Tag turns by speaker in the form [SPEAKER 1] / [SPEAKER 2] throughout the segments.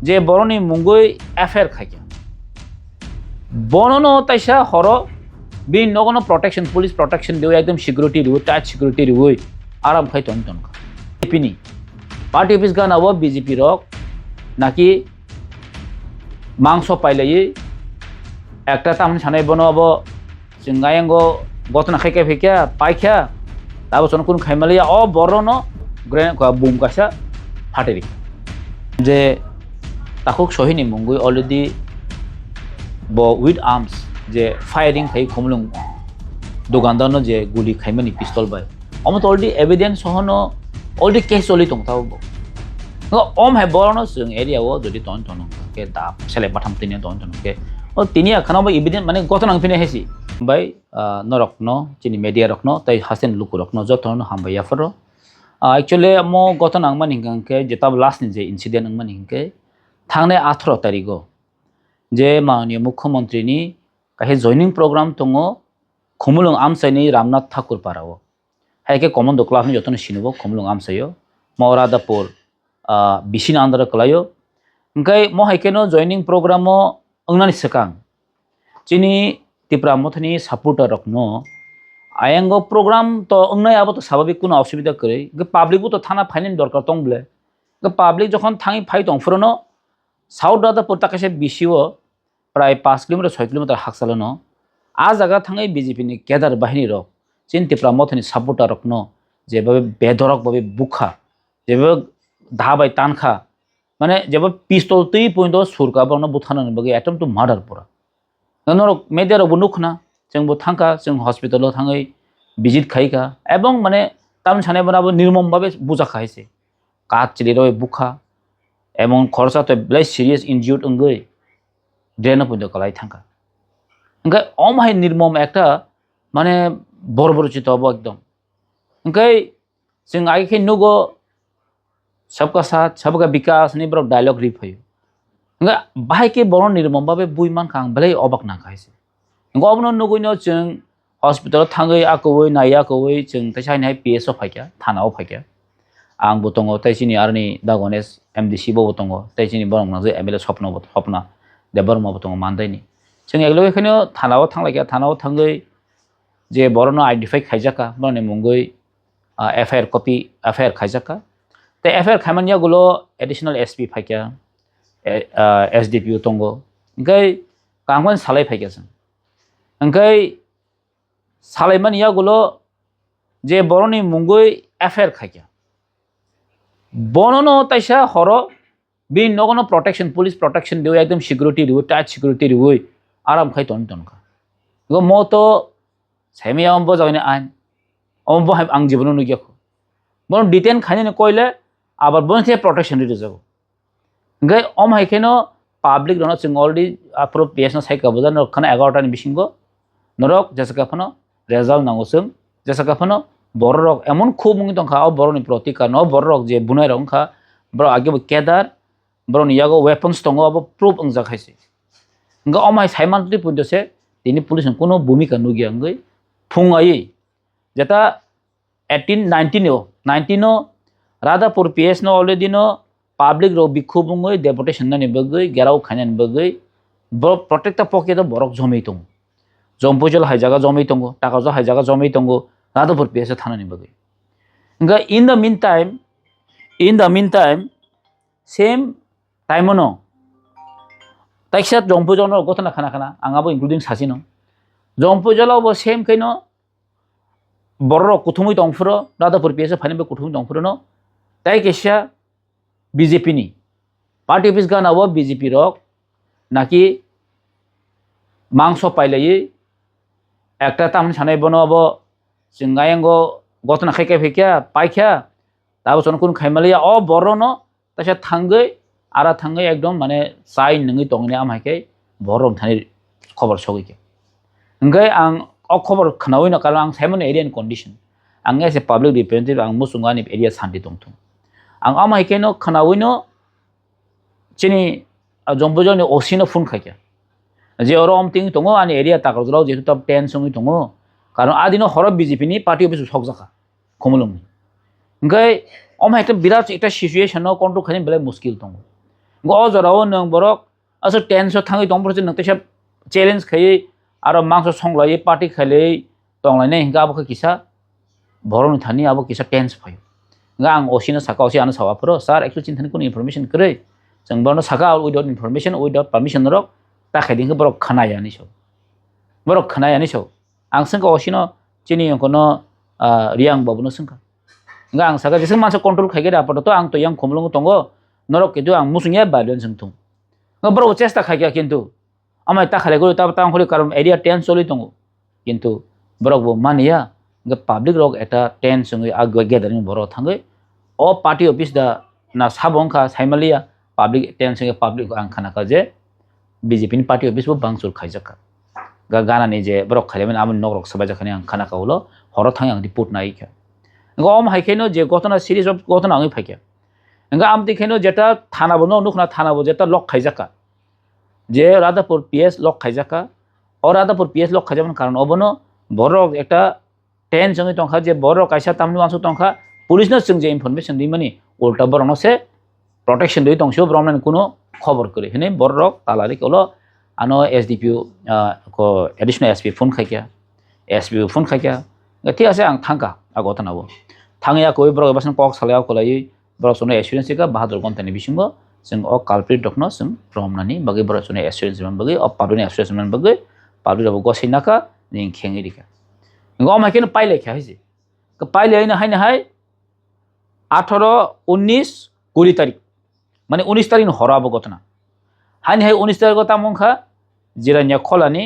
[SPEAKER 1] যে বরনি মুঙ্গই এফআইআর খাইকে বননো তাইসা হর বিন নগনো protection police protection দিও একদম সিকিউরিটি দিও টাইট সিকিউরিটি দিও আরাম খাই তনকা বিজেপি পার্টি অফিস গান আবো বিজেপি রক নাকি মাংস পাইলাই একটা তামনি সানাই বনো আবো গায়ঙ্গ গতনা খাইকা ফেকা পাইখা তারপর জন কোন খাইমালিয়া অ বরনো গ্রেন বুম কাসা ফাটেরি যে তাকুক সহিনি মুঙ্গুই অলরেডি ব উইথ আর্মস যে ফায়ারিং খাই খমলুং দোকানদারনো যে গুলি খাইমানি পিস্তল বাই অমত অলরেডি এভিডেন্স সহনো অলরেডি কেস চলি তংতাবো অম হে বরনো जों এরিয়াও যদি তন তনকে দা সেলে পাঠাম তিনে তন তনকে ও তিনি খানাবো এভিডেন্স মানে গত নাংফিনে হেসি বাই নরকনো চিনি মিডিয়া রকনো তাই হাসেন লুকু রকনো যতন হামবাইয়া ফর एक्चुअली मो गत नांगमान हिंके जेताब लास्ट नि जे इन्सिडेंट नांगमान हिंके थांगने 18 तारिखो जे माननीय मुख्यमंत्री नि काहे जॉइनिंग प्रोग्राम तंगो खुमुलुंग आमसाइनि रामनाथ ठाकुर पाराव हायके कमन दक्लाफनि जतन सिनुबो खुमुलुंग आमसायो मौरादापुर बिसिन आंध्र कलायो ओंखाय मो हायकेनो जॉइनिंग प्रोग्राम अंगनानि सकां चिनि तिप्रा मथनि सपोर्टर रखनो आयंगो प्रोग्राम तो अंगनाय आबो तो स्वाभाविक कोनो असुविधा करे पाब्लिक तो थाना फाइनेंस दरकार तंबले पाब्लिक जखन थांगी फाइ तंफुरनो साउथ रादापुर ताकासे बिसिओ प्राय 5 किलोमीटर 6 किलोमीटर हाकसालनो आ जागा थांगी बीजेपी नि केदार बाहिनी रक चिन तिप्रा मथनि सपोर्टर रखनो जेबाबे बेदरक बाबे बुखा जेबाबे धाबाय तानखा माने जेबा पिस्तल तै पॉइंट सुरका बनो बुथानो बगे एटम टू मर्डर पुरा नरो मेडिया रो नुखना जोंबो थांखा जों हस्पिटालाव थाङै विजिट खाइका एवं माने ताम साने बनाबो निर्मम भाबे बुझा खाइसे काट चिलिरो बुखा एवं खरसा तो ब्लाइ सीरियस इंजुर्ड अंगै ड्रेन पइनो कलाई थांखा ओंखाय अमहाय निर्मम एकटा माने बरबरचित हबो एकदम ओंखाय जों आइखे नुगो सबका साथ सबका विकास नि ब्र डायलॉग रिफायो ओंखाय बाहायके बर निर्मम भाबे बुइमान खां ब्लाइ अबाक ना खाइसे गबनो नुगैनो जों हस्पिटालाव थाङै आकौै नायै आकौै जों तैसाइनाय पिएसआव फायखा थानाव फायखा आंबो दङ तैसिनि आरनि दागनेस एमडिसि बो दङ तैसिनि बरंना जे एमएलए सपना देबरमाबो दङ मानदायनि जों एगलो एखानो थानाव थांलायखा थानाव थाङै जे बरनो आइडेन्टिफाइ खाइजाका बरने मुंगै एफआईआर कपि एफआईआर खाइजाका ते एफआईआर खाइमानिया गुलो एडिशनल एसपि फायखा एसडिपिओ दङ ओंखाय कांगन सालाय फायखा जों ओंखाय सालायमानिया गुलो जे बरनि मुंगै एफआईआर खाइका बननो ताइसा हर बि नगनो प्रोटेक्शन पुलिस प्रटेक्शन दियो एकदम सिकिउरिटी दियो टाइट सिकिउरिटी दियो आराम खाइ तनका गो मो तो सेमिया अम्बो जायने आइन अम्बो हाय आं जीवन नुगियाखो बन डिटेन खाइने कइले आबार बनसे प्रोटेक्शन दियो जागो ओंखाय अम हायखेनो पाब्लिक रनो जों अलरेडी आप्रो पेसना साइका बजान रखना 11 टानि बिसिंगो नरक जेसाकाफनो रेजाल्ट नांगोसों जेसाकाफनो बररक एमन खूब मुंगि दंखा बरनि प्रतिकार न बररक जे बुनाय रंखा बर आगे केदार बरनि यागो वेपन्स दङ अब प्रूफ अंजा खाइसे ओंगा अमाय साइमानति पुन्दसे दिनि पुलिस कोनो भूमिका नुगिया ओंगै फुंगायै जेता 19 राधापुर पीएस न अलरेडी न पाब्लिक रो बिखुब मुंगै डेपुटेशन नि बगै गेराव खायन बगै बर प्रोटेक्टर पकेट बरक जमै दङ जम्पुजल हाइजागा जमै दङ टाकाजो हाइजागा जमै दङ राधापुर पीएस थानानि बगै ओंगा in the meantime same टाइमनो ताइसा जम्पुजल गथना खाना आंगाबो इंक्लुडिं सासिनो जम्पुजलावबो सेम कैनो बररो कुथुमै दंफुरो राधापुर पीएस फानिबो कुथुमै दंफुरो ताइ केसिया बीजेपी नि पार्टी ऑफिस गानावो बीजेपी रक नाकि मांस पाइलायै একটা তামনি সানাই বনাবো जों गायंगो गतना खाइका फेका पाइखा ताबो सन कुन खाइमालिया अ बरनो तासा थांगै आरा थांगै एकदम माने साइ नङै तंनि आमहायकै बरम थानि खबर सगैके ओंखाय आं अ खबर खोनावैनो कारण आं साइमन एरियान कंडिशन आं एसे पब्लिक रिप्रेजेंटेटिव आं मुसुंगानि एरिया सान्ति दंथु आं आमहायकैनो खोनावैनो चिनि जम्बुजनि ओसिनो फुन खाइका जे अरम तिं दङ आनि एरिया ताकरजलाव जेतु तब 10 सङै दङ कारण आदिनो हर बीजेपी नि पार्टी अफिस सकजाखा खमलुंनि ओंखाय अम हेक्टा बिराद एकटा सिचुएशन न कन्ट्रोल खालामनो बेले मुश्किल दङ जराव नों बरक असो टेंस थाङै दंफोर जों नोंथाय चेलेंज खायै आरो मांस संलायै पार्टी खालै दंलायनाय हिंगा आबो किसा बर'नि थानि आबो किसा टेंस फाय आं असिनो साका असि आनो सावाफोर सार एक्चुअली चिन्थानि कोनो इनफरमेशन करै जों बावनो साका विदाउट इनफरमेशन विदाउट परमिशन रक ताखायदिंखौ बरक खानायानि सौ बरक खानायानि सौ आं सोंखौ असिनो चिनि अंकोनो रियां बाबुनो सोंखा आं साका जेसें मानसि कंट्रोल खायगे आपातत आं तो yang खमलंग दंगो नरक किन्तु आं मुसुंगिया बायलेन जोंथुं बरक चेष्टा खायगा किन्तु आमाय ताखालेगो ताब तांखरि कारण एरिया टेंस चलि दंगो किन्तु बरक बो मानिया पाब्लिक रक एटा टेंस संगै आग गेदारिं बरक थाङै अ पार्टी ऑफिस दा ना साबंखा साइमालिया पाब्लिक टेंस संगै पाब्लिक आं खानाका जे बीजेपी नि पार्टी ऑफिस बो बांसुर खायजाका गानानि जे बरक खायलेमन आमन नगरक सबाय जाखानि आं खानाका उलो हर थाङै आं रिपोर्ट नायखा गम हायखेनो जे गतना सीरीज ऑफ गतना आङै फायखा आम दिखेनो जेटा थाना बनो नुखना थाना बो जेटा लक खायजाका जे राधापुर पीएस लक खायजाका और राधापुर पीएस लक खायजामन कारण अबनो बरक एकटा टेन संगै तंखा जे बरक कायसा तामनि मानसु तंखा पुलिस न जों जे इनफरमेशन दी माने उल्टा बरनो से प्रोटेक्शन दी तंसो ब्रमन कुनो खबर करे हने बरक तालारि कलो आनो एसडीपीओ को एडिशनल एसपी फोन खायका एसपी फोन खायका गति आसे आं थांका आगतनाबो थाङैया कोइ बरक बासन कक सालायाव खलायै बरक सनो एश्योरेंस का बाहादुर गन्तानि बिसिंगो जों अ कालप्रिट दखनो जों ब्रमनानि बागै बरक सनो एश्योरेंस मन बागै अ पाब्लिक एश्योरेंस मन बागै पाब्लिक अब गसिनाका नि खेङि दिका गम हायकेनो पाइले ख्या हैजे पाइले हैन हायन हाय 18 19 20 तारिख माने 19 तारिख हराबो गतना हायन हाय 19 तारिख गता मंखा जिरानिया खलानि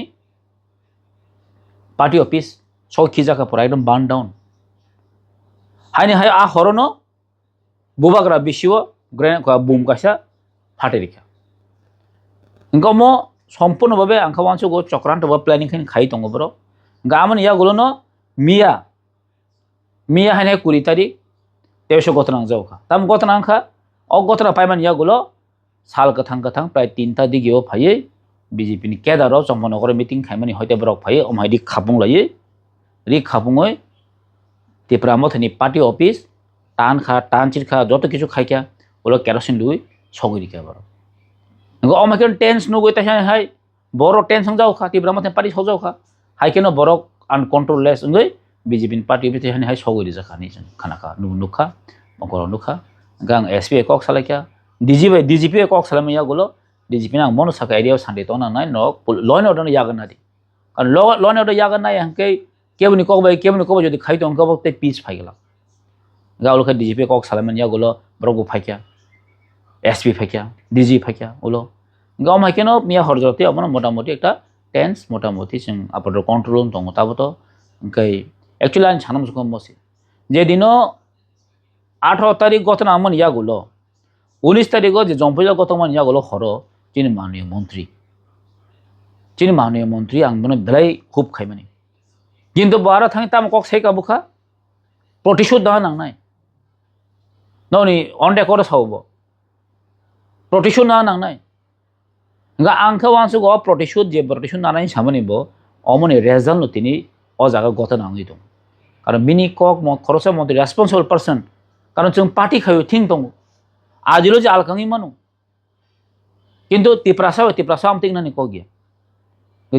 [SPEAKER 1] पार्टी ऑफिस सौखि जाका पर एकदम बार्न डाउन हायन हाय आ हरनो बुबाग्रा बिसिओ ग्रेन का बुम कासा फाटे रिखा गमो सम्पूर्ण भाबे आंखा वानसो गो चक्रान्त बा प्लानिंग खैन खाइ दङ बरो गामन या गुलोनो मिया मिया हायन 20 तारिख तेवसो गतना जावखा ताम गतना आंखा अ गतना पाइमान या गुलो साल कथां कथां प्राय 3टा दिगियो फायै बीजेपी नि केदाराव चम्पनगर मिटिं खायमानि हयते बरक फायै अमायदि खाबुं लायै रि खाबुङै तिप्रामथनि पार्टी ऑफिस टान खा टान चिरखा जत किछु खायका ओलो केरोसिन लुई सगरिका बरो गो अमाकेन टेंस नुगै ताहाय हाय बरो टेंसन जावखा तिप्रामथनि पार्टी सजावखा हायकेनो बरक अनकंट्रोल लेस गै बीजेपी पार्टी ऑफिस हाय हाय सगरि जाखानि जों खानाका नुखा मकर नुखा गां एसपी कक सालायका डीजीपी कक सालामया गुलो डीजीपी ना मन साका एरिया सान्डे तो ना नाय न लॉ एंड ऑर्डर यागन नादि कारण लॉ एंड ऑर्डर यागन नाय हंके केबनि कक जदि खाइ दं कब ते पीस फाइगला गावलखा डीजीपी कक सालामया गुलो ब्रगु फाइका एसपी फाइका डीजी फाइका उलो गाव माइकेनो मिया हरजते अमन मोटामोटी एकटा टेंस मोटामोटी जों आपाद कंट्रोल दं ताबोतो ओंखाय एक्चुअली आं सानम सुखम मसे जे दिनो 18 तारिख गतना आमन या गुलो 19 तारिख जे जंपजा गतमान या गुलो हरो चिनि माननीय मंत्री आं बनो बेलाय खूब खायमानि किन्तु बारा थाङै ताम कक सेका बुखा प्रतिशोध दा नांनाय ननि अनडे कर सावबो प्रतिशोध ना नांनाय गा आंखौ वानसु गो प्रतिशोध जे प्रतिशोध नानायनि सामनिबो अमनि रेजाल्ट नतिनि अ जागा गत नाङै दं कारण बिनि कक खरसा मन्त्रि रेस्पन्सिबल पर्सन कारण जों पार्टी खायो थिं दं आजिलो जे आलखाङै मानु किन्तु तिप्रासा आमतिं नानि कक गया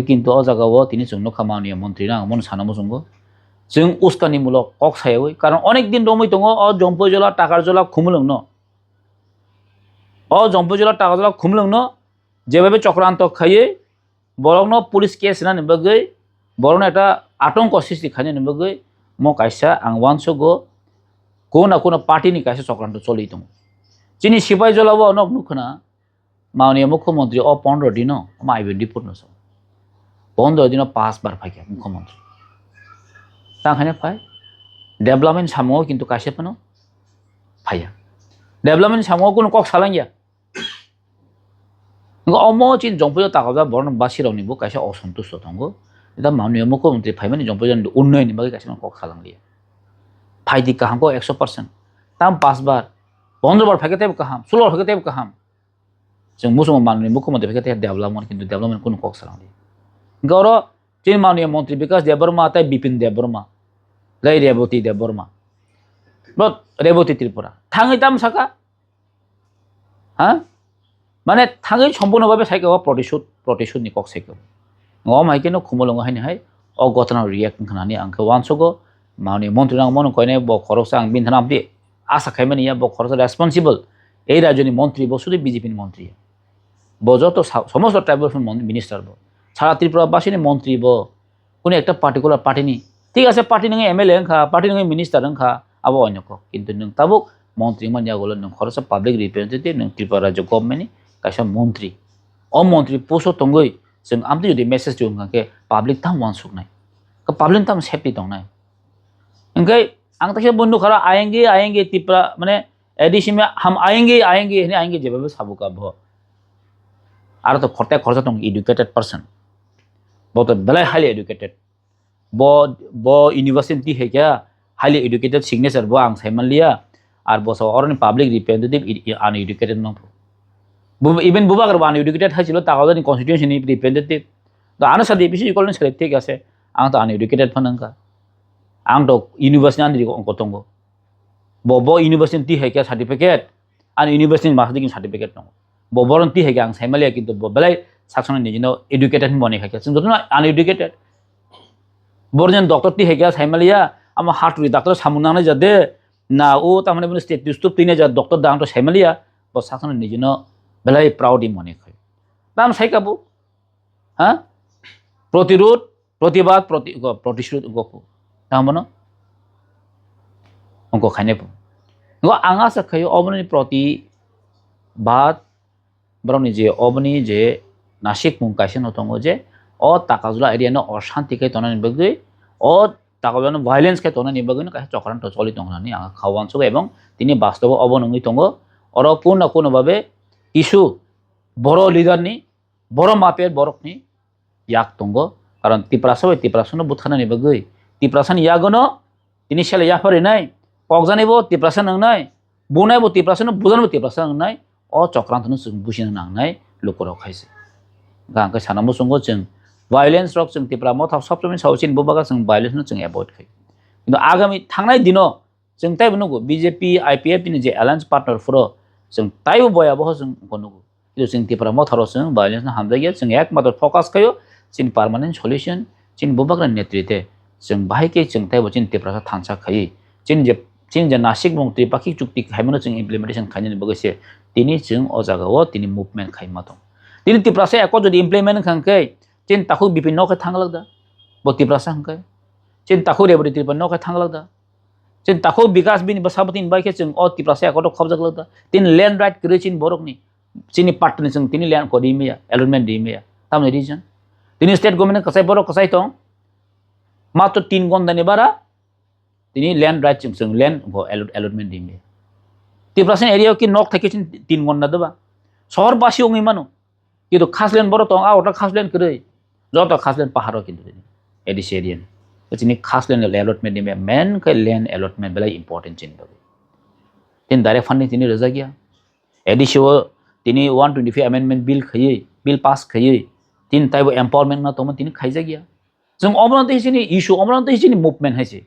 [SPEAKER 1] किन्तु अ जागाव तिनि जोंनो खामानि मन्त्रि ना मन सानामो जोंगो जों उस्कानि मुलक कक सायावै कारण अनेक दिन दमै दङ अ जम्पजला टाकारजला खुमलंनो अ जम्पजला टाकारजला खुमलंनो जेबाबे चक्रान्त खायै बरकनो पुलिस केस ना निबगै बरनो एटा आतंक सृष्टि खाने निबगै म कायसा आं वानसो गो कोना पार्टी नि कायसा चक्रान्त चलि दं चिनि सिपाइ जलाव अनक नुखना माननीय मुख्यमंत्री अ 15 दिन माइबे रिपोर्ट नस 15 दिन 5 बार फाइका मुख्यमंत्री ताखाने फाय डेभलपमेंट सामो किन्तु कायसा पनो फाया डेभलपमेंट सामो कोन कक सालांगिया अमो चिन जंपजा ताकाजा बरन बासिरावनिबो कायसा असन्तुष्ट दंगो दा माननीय मुख्यमंत्री फाइमानि जंपजानि उन्नयननि बागै कायसा कक खालांलिया फाइदि काहामको 100% ताम 5 बार 15 बार फाइकते काहाम 16 बार फाइकते काहाम जों मुसुम माननीय मुख्यमंत्री फाइकते डेभलपमेंट किन्तु डेभलपमेंट कोन कक सालांलिया गौर चिन माननीय मंत्री विकास देबबर्मा ताय बिपिन देबबर्मा लै रेवती देबबर्मा बट रेवती त्रिपुरा थाङै ताम साका हा মানে থাঙै সম্পূর্ণভাবে সাইকেল প্রতিশোধনি কক সাইকেল হাইকেनो खुमलंग हाय अ घटना रिएक्ट खानानि आंखौ वानसगो माने मन्त्री नां मन कयने ब खरस आं बिन थाना आपदि आशा खायमानि या ब खरस रेस्पन्सिबल এই রাজ্যनि मन्त्री ब सुदि बीजेपी मन्त्री ब যত সমস্ত ট্রাইবাল মিনিস্টার ব সারা ত্রিপুরাবাসীनि मन्त्री ब কোনো একটা পার্টিকুলার পার্টিনি ঠিক আছে পার্টি নङै एमएलए ओंखा पार्टी नङै मिनिस्टार ओंखा आबो अन्यक किन्तु नों ताबुक मन्त्री मानियागोल नों खरस पाब्लिक रिप्रेजेन्टेटिभ नों त्रिपुरा राज्य गभर्नमेन्टनि कायसा मन्त्री अ मन्त्री पोस्ट तंगै जों आमदि जुदि मेसेज दिउं के पाब्लिक ताम वानसुकनाय का पाब्लिक ताम सेफ्टी दंनाय ओंखाय आं ताखे बन्धु खरा आएंगे त्रिपुरा माने एडिसी में हम आएंगे जेबाबो साबुका भ आरो तो खरता खरसा दं एडुकेटेड पर्सन बहुत बेलाय हाईली एडुकेटेड ब यूनिवर्सिटी है क्या हाईली एडुकेटेड सिग्नेचर ब आं साइमलिया आर बस अरनि पब्लिक रिप्रेजेन्टेटिभ अनएडुकेटेड नं इवन बुबागर अनएडुकेटेड हाइसिल तागानि कन्स्टिट्युएन्सनि रिप्रेजेन्टेटिभ दा आनो सादि बिसि इक्वल सेलेक्ट ठीक आसे आं तो अनएडुकेटेड फनंका आं तो यूनिवर्सिटी आन्दि अंक दंगो बब यूनिवर्सिटी है क्या सर्टिफिकेट आन यूनिवर्सिटी मास्टारनि सर्टिफिकेट दं बबरन्ति है क्या आं साइमलिया किन्तु बबलाय साक्सन निजिनो एडुकेटेड बने है क्या जों जनो अनएडुकेटेड बरजन डॉक्टर ति है क्या साइमलिया आम हार्ट डॉक्टर सामुनानै जादे ना ओ तामाने बने स्टेटस तो तिने जा डॉक्टर दां तो साइमलिया ब साक्सन निजिनो बेलाय प्राउडि मने खै दाम साइकाबु हाँ प्रतिरोध प्रतिवाद प्रतिशोध गको तामनो अंको खाने गो आंगा सखै अबनि प्रतिवाद ब्रमनि जे अबनि जे नासिक मुं कायसे नतंगो जे अ ताकाजुला एरियानो अशान्ति कै तनानि बगै अ ताकाजुलानो भायलेन्स कै तनानि बगै कायसे चक्रान्त चलि तंगनानि आंगा खावानसो एवं तिनि बास्तव अबनङै तंगो अर पूर्ण भाबे किसु बड़ लिडारनि बड़ मापेर बरकनि याक तंगो कारण त्रिपुरासनो बुथानानि बगै त्रिपुरासान यागनो तिनि सेले याफारिनाय कगजानिबो त्रिपुरासान नंनाय बुनायबो त्रिपुरासान बुजानबो त्रिपुरासान नंनाय अ चक्रान्तनो जों बुजिनो नांनाय लोकराव खायसे गांखै सानामबो संगो जों भायलेन्स रक जों त्रिपुरा मथाव सबसमय सावसिन बबागा जों भायलेन्स जों एभॉइड खै किन्तु आगामी थांनाय दिनो जों ताइबो नंगौ बीजेपी आईपीएफ नि जे एलायन्स पार्टनर फोर जों ताइबो बयाबो जों गनगौ किन्तु जों त्रिपुरा मथाव जों भायलेन्स हामजायो जों एकमात्र फोकस खयो जों परमानेंट सल्यूशन जों बबागा नेतृत्वे जों बाहायके जों ताइबो जों त्रिपुरा थांसा खै जों जे नासिक मुं त्रिपाक्षिक चुक्ति खायमनो जों इमप्लिमेन्टेशन खायनि बगैसे तिनि जों अजागाव तिनि मुभमेन्ट खायमा दं तिनि त्रिपुरासे एको जुदि इमप्लिमेन्ट खांकै चिन ताखु बिपिन नखै थांगलदा ब त्रिपुरासे हांकै चिन ताखु रेबरि त्रिपुरा नखै थांगलदा चिन ताखु विकास बिनि बसाबतिन बायके जों अ त्रिपुरासे एको खबजागलदा तिन लैंड राइट करे चिन बरकनि चिनि पार्टनि जों तिनि लैंड को दिमेया एलटमेन्ट दिमेया तामनि रिजन तिनि स्टेट गभर्नमेन्ट कसाय बरक कसाय दं मात्र 3 गन्दानि बारा तिनि लैंड राइट जों लैंड को एलटमेन्ट दिमेया त्रिपुरासे एरिया कि नक थाके चिन 3 गन्दा दबा शहर बासी ओङै मानो किन्तु खासलेन बर दं आवटा खासलेन करे जत खासलेन पहाड़ किन्तु एडिस एरिया चिनि खासलेन एलटमेन्ट दिमे मेन के लैंड एलटमेन्ट बेला इम्पोर्टेन्ट चिन बगे तिन डाइरेक्ट फंडिंग तिनि रजा गया एडिसो तिनि 125 अमेंडमेंट बिल पास खयै तिन ताइबो एम्पावरमेंट ना तम तिनि खाइजा गया जों अमरनाथ हिसिनि इशू अमरनाथ हिसिनि मुभमेन्ट हाइसे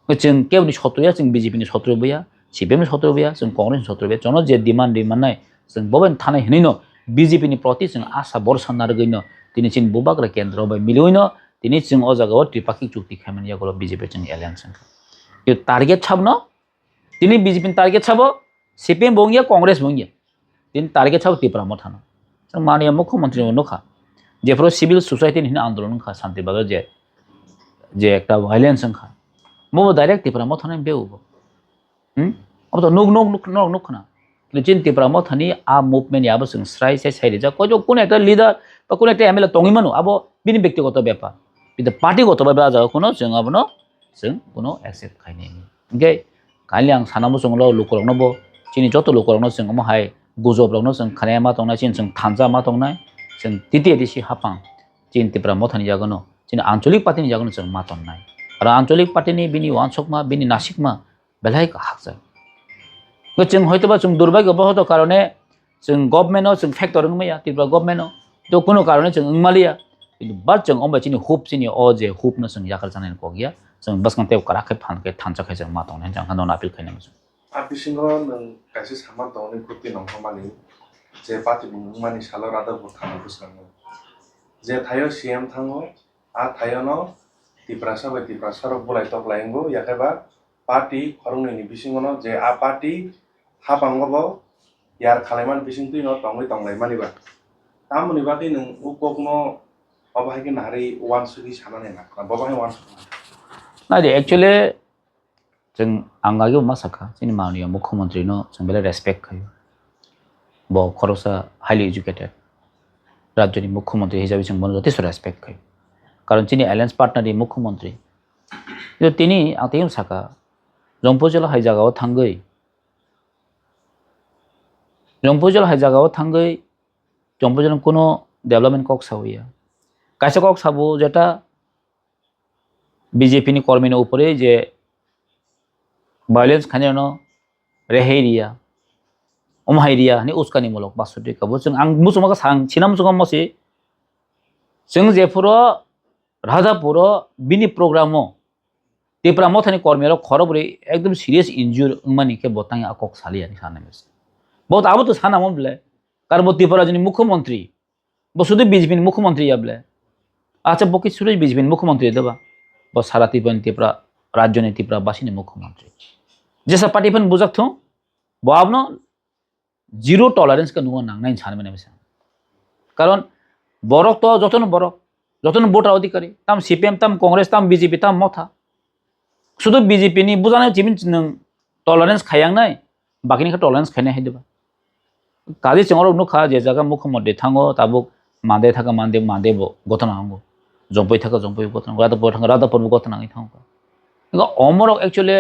[SPEAKER 1] जों केवनि सत्रया जों बीजेपी नि सत्रबया सीपीएम सत्रबया जों कांग्रेस सत्रबया जनो जे डिमान्ड नाय जों बबेन थानाय हनैनो बीजेपी नि प्रति जों आशा भरसा नारगैनो तिनि चिन बुबाग्रा केन्द्र बाय मिलैनो तिनि जों अ जागाव त्रिपाक्षिक चुक्ति खायमानिया गलो बीजेपी जों एलायन्स यो टारगेट छाबनो तिनि बीजेपी टारगेट छाबो सीपीएम बंगिया कांग्रेस बंगिया तिनि टारगेट छाबो त्रिपुरा मथानो जों माननीय मुख्यमंत्री नखा जेफोर सिविल सोसाइटी नि आंदोलन खा शांति बागा जे एकटा भायलेन्स खा मो डाइरेक्ट त्रिपुरा मथानो बेउबो अब तो नुक खना लेकिन त्रिपुरा मथानि आ मुभमेन्ट याबो जों स्राय साइड जा कोन एकटा लिडार बा कोन एकटा एमएलए तंगै मानो अब बिनि व्यक्तिगत बेपार बिद पार्टीगत बा जा कोनो जों आबनो जों कोनो एक्सेप्ट खायनि ओके खालि आं सानामबो जोंल लोकरनबो चिनि जत लोकरनो जों माहाय गुजबरावनो जों खानाया मा दंना जों थानजा मा दंना जों तिति एदिसि हापां चिन त्रिपुरा मथानि जागोनो चिन आंचलिक पार्टीनि जागोनो जों मा दंनाय आरो आंचलिक पार्टीनि बिनि वानसकमा बिनि नासिकमा बेलाय हाकजा जों हयतोबा जों दुर्भाग्य बहुत कारणे जों गभर्नमेन्टआव जों फैक्टर मैया त्रिपुरा गभर्नमेन्टआव तो कोनो कारणे जों मालिया किन्तु बाट जों अम्बा चिनि हुप चिनि अ जे हुपनो जों याकार जानाय को गया जों बसकन्ते कराखै फानखै थानजाखै जों मा दंनाय जों हानो नापिल खैना जों
[SPEAKER 2] आपिसिंगो नों कायसे सामा दंनि कुति नंखमानि যে পার্টি বুংমানি সালো রাদা বুথানো বুসরানো যে থাইও সিএম থাঙ্গো আ থাইওনো তিপ্রাসা বাই তিপ্রাসারক বলাই তকলাইঙ্গো ইয়াখাইবা পার্টি খরংনি বিসিঙ্গনো যে আ পার্টি হাবাঙ্গবো ইয়ার খালাইমান বিসিং তুইনো তংলাই তংলাই মানিবা তামনি বাকি नों ukokno অবাহাইকে নাহারি ওয়ান সুগি সানানে না ববাহাই ওয়ান সুগি
[SPEAKER 1] ना दे एक्चुअली जों आं आगे मा साखा जोंनि माननीय मुख्यमंत्री नो जों बेले रेसपेक्ट खायो ब खरसा हाईली एजुकेटेड राज्यनि मुख्यमंत्री हिसाबै जों बन जथेस्थ रेसपेक्ट खायो कारण जोंनि एलायन्स पार्टनारनि मुख्यमंत्री जो तिनी आं तेम साखा जंपुजल हाइ जागाव थांगै जंपुजल हाइ जागाव थांगै जंपुजल कोनो डेभलपमेंट कक सावैया कायसा कक साबो जेटा बीजेपी नि कर्मी ऊपर जे वायलेंस खाने रेहेरिया अमहाइरिया नि उसकानी मुलक बासुदि कबो जों आं मुसुमाखौ सां सिना मुसुमा मसे जों जेफोरो राजापुरो बिनि प्रोग्रामो तेप्रा मथानि कर्मीरो खरबरे एकदम सीरियस इंजुर मानि के बतांग आकक सालिया नि साने मेस बहुत आबो तो साना मबले कार बो तेप्रा जनि मुख्यमंत्री बो सुदु बीजेपी नि मुख्यमंत्री याबले अच्छा बकि सुदु बीजेपी नि मुख्यमंत्री देबा बो सारा तिपन तेप्रा राज्य नि तेप्रा बासिनि मुख्यमंत्री जेसा पार्टी फन बुझक थो बो आपनो जीरो टॉलरेंस का नुवा नांगनाय साने मेने मेस कारण बरक तो जतन भोटार अधिकारी ताम सीपीएम ताम कांग्रेस ताम बीजेपी ताम मथा शुद्ध बीजेपी नि बुझानाय जिमिन नों टॉलरेंस खायांनाय बाकिनि का टॉलरेंस खायनाय हायदोबा काजि चंगरो नुखा जे जागा मुख्यमंत्री थांगो ताबुक मादे थाका मादे गथन हांगो जंपै थाका जंपै गथन रादापुर गथन हांगै थांगो अमरक एक्चुअली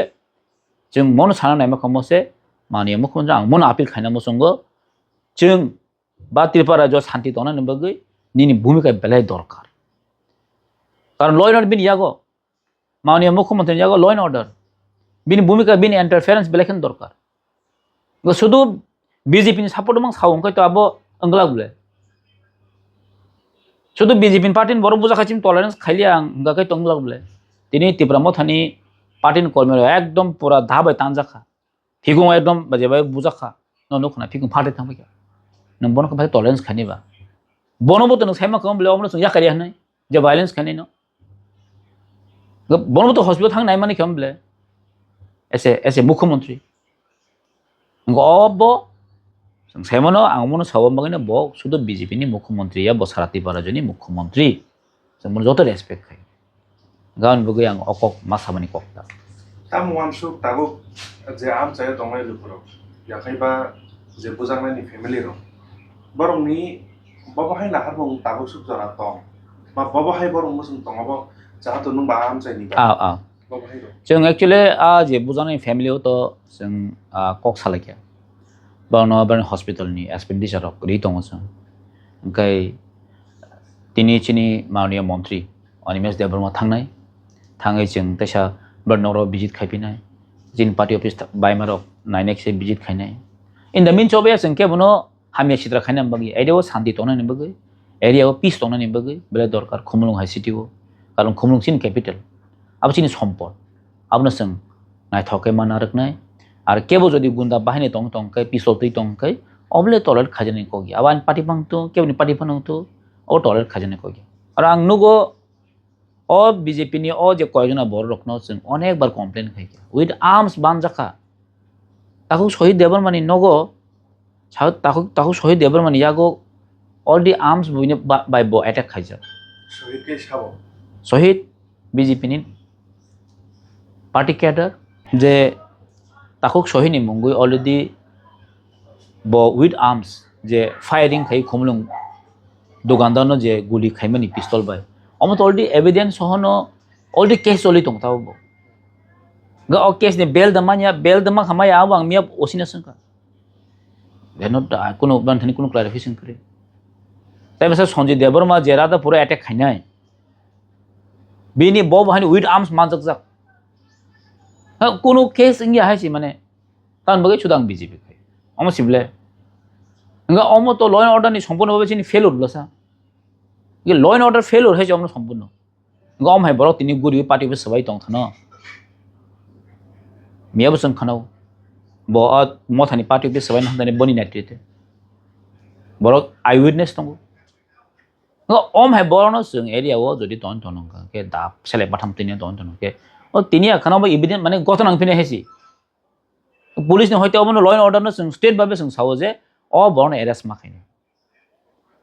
[SPEAKER 1] जों मन साना नायमा खमसे माननीय मुख्यमंत्री आं मन आपिल खायना मसंगो जों बा त्रिपुरा जो शांति तोना नबगै निनि भूमिका बेलाय दरकार कारण लॉ एंड ऑर्डर बिन यागो माननीय मुख्यमंत्री यागो लॉ एंड ऑर्डर बिन भूमिका बिन इंटरफेरेंस बेलायखन दरकार शुधु बीजेपी नि सपोर्ट मां सावंखै तो आबो अंगलागले शुधु बीजेपी पार्टी बर बुझाखासिम टॉलरेंस खाइलिया आं गाखै तंगलागले तिनि त्रिपुरा मथानि पार्टी कर्मी एकदम पूरा धाबाय तानजाखा फिगुं एकदम बाजेबाय बुझाखा नखना फिगुं फाटे थांबाय नों बनखौ भाई टॉलरेंस खानिबा बनबो तो साइमा खम ब्ले अमनो याखारिया हनै जे वायलेंस खानि न बनबो तो हॉस्पिटल थांनाय माने खम ब्ले एसे मुख्यमंत्री गबो जों साइमानो आंमोनो सावम बगैनो ब शुद्ध बीजेपी नि मुख्यमंत्री या बसाराति बाराजनि मुख्यमंत्री जों मन जतो रेसपेक्ट खायो गान बगै आं अकक मासामानि कक्ता
[SPEAKER 2] ताम वानसु तागो जे आम चाय दंगाय लुपुरो याखाइबा जे बुजांनायनि फेमिलि रो बरंनि बबहाय नाहार मं तागो सुख जरा तंग मा बबहाय बरं मुसुं तंगाबो जाहातो नुं बा आम चायनि बा बबहाय रो
[SPEAKER 1] जों एक्चुअली आ जे बुजानाय फेमिलियाव तो जों कक सालायखिया बावनो हॉस्पिटल नि एक्सपेंडिचर रि दङ जों ओंखाय तिनि चिनि माननीय मंत्री अनिमेश देबबर्मा थाङै जों तैसा बर्नरो विजिट खायफिनाय जिन पार्टी ऑफिस बायमारक नायनेक्से विजिट खायनाय इन द मीन्स ऑफ जों केबनो हामिया सिद्रा खायनाय बगि एरियाव शांति तोनाय बगै एरियाव पीस तोनाय बगै बेले दरकार खुमलुं हाई सिटी को कारण खुमलुं सिन कैपिटल अब सिनि सम्पद आबनो जों नायथावकै माना रखनाय आरो केबो जदि गुन्दा बाहायनाय तंकै पिसल तै तंकै अबले टॉयलेट खाजने कोगी अब आन पार्टी पांगतो केबनि पार्टी पांगतो ओ टॉयलेट खाजने कोगी आरो आं नुगो ओ बीजेपी नि ओ जे कयजना बर रखनो जों अनेक बार कमप्लेन खायखिया विथ आर्म्स बानजाखा ताकु शहीद देबरमानि नगो ताकु शहीद देबरमानि यागो ऑल दी आर्म्स बुइने बाय बो अटैक खायजा
[SPEAKER 2] शहीद के साबो
[SPEAKER 1] शहीद बीजेपी नि पार्टी कैडर जे ताकु शहीदनि मुंगै अलरेडी ब विथ आर्म्स जे फायरिंग खाय खुमलुं दुकानदारनो जे गुली खायमानि पिस्तल बाय अमत अलरेडी एविडेंस सहनो अलरेडी केस चलि तंगताव ग ओ केस ने बेल दमा खमाया आव आं मिया ओसिनासंका दे नट कोनो बानथनि कोनो क्लैरिफिकेशन करे ताइबसा संजय देबबर्मा जेरादा पुरा अटैक खायनाय बिनि ब बाहानि विथ आर्म्स मानजक कोनो केस इंगिया हायसि माने तान बगै सुदां बीजेपी खाय अम सिबले इंगा अम तो लॉ एंड ऑर्डर नि संपूर्ण भाबे सिनि फेल होलसा ये लॉ एंड ऑर्डर फेल होय जमनो संपूर्ण इंगा अम हाय बरो तिनि गुरि पार्टी बे सबाय दं थानो मिया बसन खानाव ब मथानि पार्टी बे सबाय नहदानि बनि नायट्रिते borok eyewitness tongo om hai borono sung area wo jodi ton ton ke da sele batham tini ton ton ke o tini akhana ba evidence mane goto nang pine hesi police ne hoite obono law and order no sung state babe sung sawo je o borono arrest ma khaini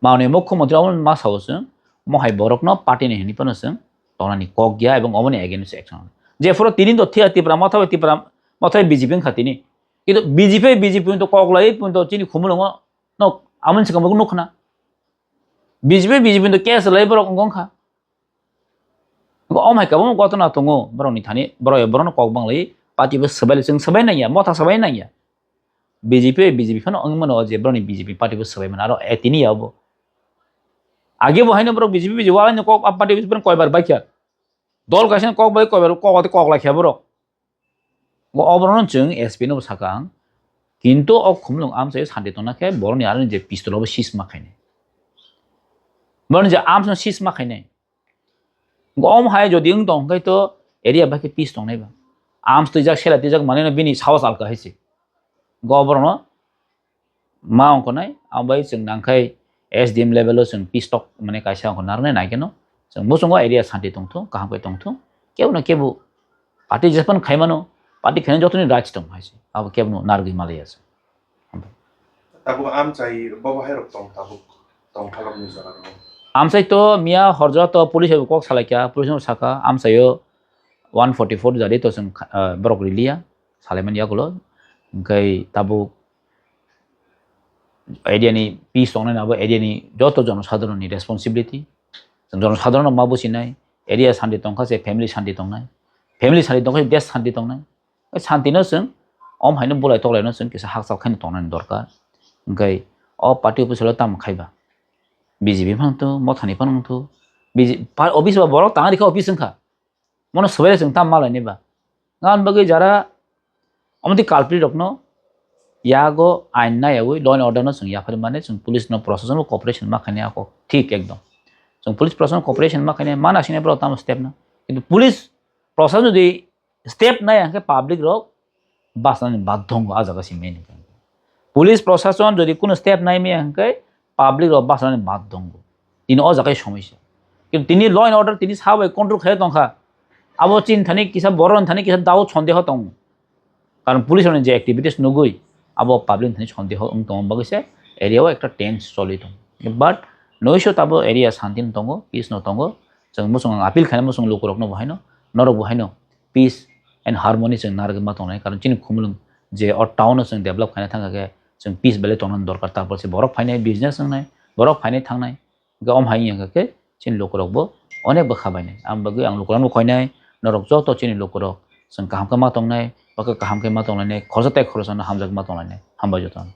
[SPEAKER 1] maune মুখ্যমন্ত্রী omon ma sawo sung mo hai borok no party ne hini pano sung tonani kok gya ebong omoni against action je foro tini do thia tipra mathai BJP khatini কিন্তু BJP তো কগলাই কিন্তু চিনি খুমুলং ন আমন caecum নখনা BJP তো case লাই বড় গংখা অমাই কাবো গতনা তঙ্গ বড়নি Thani বড় কগবাং লাই party বো সবাই जों সবাই নাইয়া মথা সবাই নাইয়া বিজেপি ফানো অংমন যে বড়নি বিজেপি পার্টি বো সবাই মান আর এতিনি ইয়াবো আগে বহাইনো বড় বিজেপি ওয়ালানি কক পার্টি বো কয়বার বাইকা দল গাছেন কক বাই কয়বার কগতে কক লাখিয়া বড় অবরণ जों এসপি নো সাকাং কিন্তু অ খুমলং আমসাই সানদে তনাকে বরনি আর যে পিস্তলবো সিস মাখাইনে বরন যে আমস সিস মাখাইনে গম হাই যদি ইং দং গাই তো এরিয়া বাকি পিস দং নাইবা আমস তো যাক সেলা তিজাক মানে বিনি সাওয়াস আলকা হাইছে গবরন মা অঙ্ক নাই আমবাই जों নাংখাই SDM লেভেল जों পিস্তক মানে কাইসা অঙ্ক নারনে নাই কেন जों মুসঙ্গ এরিয়া সানদে তংথু কাহামকে তংথু কেউ না কেবু পার্টি যেপন খাইমানো পার্টি খেনে যতনি রাইটস দং হাইছে আবো কেবনো নারগি মালাই আছে
[SPEAKER 2] তাবো আম চাই বাবা হেরক তং খালাম নি জানা
[SPEAKER 1] আমসাই তো মিয়া হরজা তো পুলিশ কক সালাইকা পুলিশ সাকা আমসাইও 144 জারি তো जों বরক রিলিয়া সালাইমান ইয়াগুলো গাই তাবো এরিয়ানি পিস দং নাবো এরিয়ানি যত জনসাধারণনি রেসপন্সিবিলিটি जों জনসাধারণ মা বুঝিনাই এরিয়া শান্তি দংখাছে ফ্যামিলি শান্তি দংনাই ফ্যামিলি শান্তি দংখাছে দেশ শান্তি দংনাই শান্তিनो जों অম হাইনো বলাই তলাইনো जों কিসা হাকসাল খাইनो দংনানি দরকার গাই অ পার্টি অফিসল তাম খাইবা BJP ফাংতো মথানি ফাংতো অফিস বা বড় তাঙা রেখা অফিস সংখা মনে সবাই जों তাম মালাই নেবা গান বাকি যারা আমাদের কালপ্রিট রকনো ইয়াগো আইন নায়াওই ল এন্ড অর্ডার নো जों ইয়াফার মানে जों পুলিশ নো প্রশাসন কোঅপারেশন মাখানি আকো ঠিক একদম जों পুলিশ প্রশাসন কোঅপারেশন মাখানি মানাসিনে বড় তাম স্টেপ না কিন্তু পুলিশ প্রশাসন যদি স্টেপ নাই আকে পাবলিক রক বাসনানি বাধ্যঙ্গ আজাগাসি মেন পুলিশ প্রশাসন যদি কোনো স্টেপ নাই মে আকে পাবলিক রক বাসনানি বাধ্যঙ্গ তিনি অজাগাই সমস্যা কিন্তু তিনি ল এন্ড অর্ডার তিনি সাবাই কন্ট্রোল খায় তংখা আবো চিন থানি কিসা বরন থানি কিসা দাও সন্দেহ তং কারণ পুলিশের যে অ্যাক্টিভিটিস নগই আবো পাবলিক থানি সন্দেহ তং বাগিসে এরিয়াও একটা টেন্স চলি তং but নইশো Tabo area শান্তিন Tang piece ন তং जों মুসং আপিল খানে মুসং লোকরক ন বহাইনো নরক বহাইনো পিস एंड हार्मोनी जों नारगमा तंनाय कारण चिनि खुमलुं जे अ टाउन जों डेभलप खायना थांगाके जों पिस बेले तंनान दरकार तारपर से बरक फायनाय बिजनेस जोंनाय बरक फायनाय थांनाय गम हाय यांगाके चिन लोकरकबो अनेक बखाबायनाय आम बगै आं लोकरान खयनाय नरक जतो चिनि लोकरक जों काहामका मा तंनाय बका काहामके मा तंनाय खरजताय खरजन हामजाक मा तंनाय हामबाय जतन